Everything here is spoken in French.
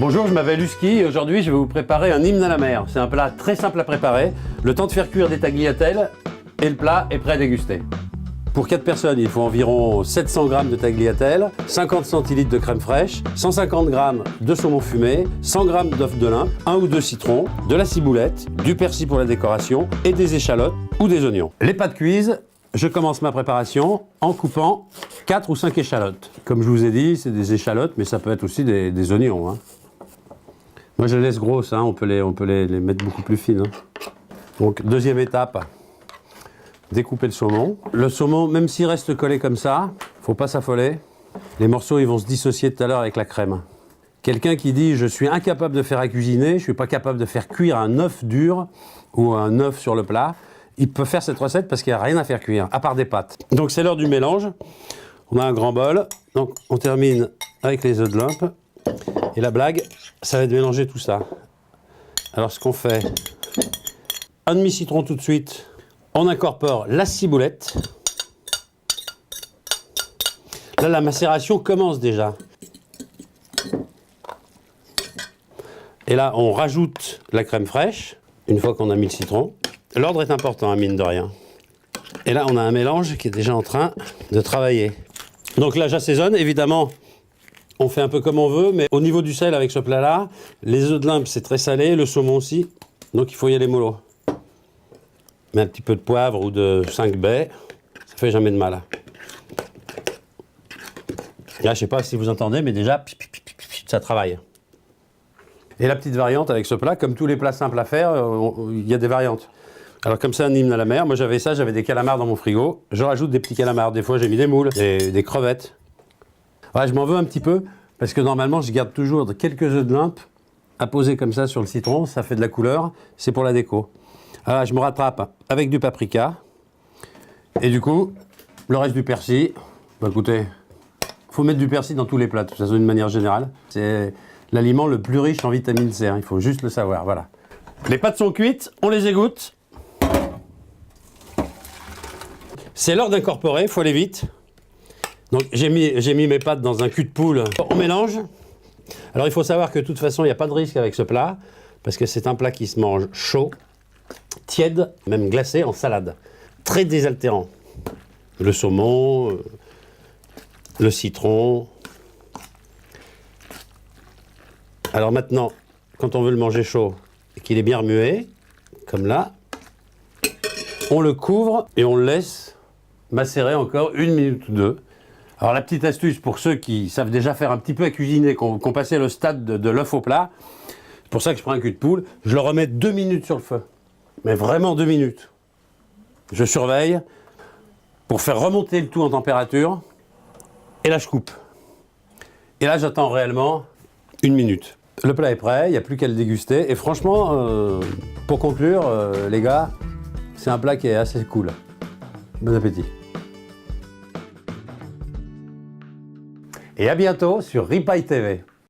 Bonjour, je m'appelle Husky et aujourd'hui je vais vous préparer un hymne à la mer. C'est un plat très simple à préparer, le temps de faire cuire des tagliatelles et le plat est prêt à déguster. Pour 4 personnes, il faut environ 700 g de tagliatelles, 50 centilitres de crème fraîche, 150 g de saumon fumé, 100 g d'œufs de lin, 1 ou 2 citrons, de la ciboulette, du persil pour la décoration et des échalotes ou des oignons. Les pâtes cuises, je commence ma préparation en coupant 4 ou 5 échalotes. Comme je vous ai dit, c'est des échalotes, mais ça peut être aussi des oignons, hein. Moi je les laisse grosses, hein. On peut les mettre beaucoup plus fines, hein. Donc deuxième étape, découper le saumon. Le saumon, même s'il reste collé comme ça, faut pas s'affoler. Les morceaux ils vont se dissocier tout à l'heure avec la crème. Quelqu'un qui dit je suis incapable de faire à cuisiner, je suis pas capable de faire cuire un œuf dur ou un œuf sur le plat, il peut faire cette recette parce qu'il n'y a rien à faire cuire, à part des pâtes. Donc c'est l'heure du mélange. On a un grand bol, donc on termine avec les œufs de lump. Et la blague, ça va être de mélanger tout ça. Alors ce qu'on fait, un demi-citron tout de suite, on incorpore la ciboulette. Là, la macération commence déjà. Et là, on rajoute la crème fraîche, une fois qu'on a mis le citron. L'ordre est important, hein, mine de rien. Et là, on a un mélange qui est déjà en train de travailler. Donc là, j'assaisonne, évidemment. On fait un peu comme on veut, mais au niveau du sel avec ce plat-là, les œufs de limpe c'est très salé, le saumon aussi, donc il faut y aller mollo. Mais un petit peu de poivre ou de 5 baies, ça fait jamais de mal. Là, je sais pas si vous entendez, mais déjà, ça travaille. Et la petite variante avec ce plat, comme tous les plats simples à faire, il y a des variantes. Alors comme c'est un hymne à la mer, moi j'avais ça, j'avais des calamars dans mon frigo, je rajoute des petits calamars, des fois j'ai mis des moules, des crevettes. Ouais, je m'en veux un petit peu, parce que normalement, je garde toujours quelques œufs de limpe à poser comme ça sur le citron, ça fait de la couleur, c'est pour la déco. Alors je me rattrape avec du paprika, et du coup, le reste du persil, bah écoutez, faut mettre du persil dans tous les plats, de toute façon, d'une manière générale. C'est l'aliment le plus riche en vitamine C, hein, il faut juste le savoir, voilà. Les pâtes sont cuites, on les égoutte. C'est l'heure d'incorporer, il faut aller vite. Donc j'ai mis mes pâtes dans un cul de poule, on mélange. Alors il faut savoir que de toute façon il n'y a pas de risque avec ce plat, parce que c'est un plat qui se mange chaud, tiède, même glacé en salade. Très désaltérant. Le saumon, le citron. Alors maintenant, quand on veut le manger chaud et qu'il est bien remué, comme là, on le couvre et on le laisse macérer encore 1 minute ou 2. Alors la petite astuce pour ceux qui savent déjà faire un petit peu à cuisiner, qui ont passé le stade de l'œuf au plat, c'est pour ça que je prends un cul de poule, je le remets 2 minutes sur le feu. Mais vraiment 2 minutes. Je surveille pour faire remonter le tout en température, et là je coupe. Et là j'attends réellement 1 minute. Le plat est prêt, il n'y a plus qu'à le déguster, et franchement, pour conclure, les gars, c'est un plat qui est assez cool. Bon appétit. Et à bientôt sur Ripaille TV.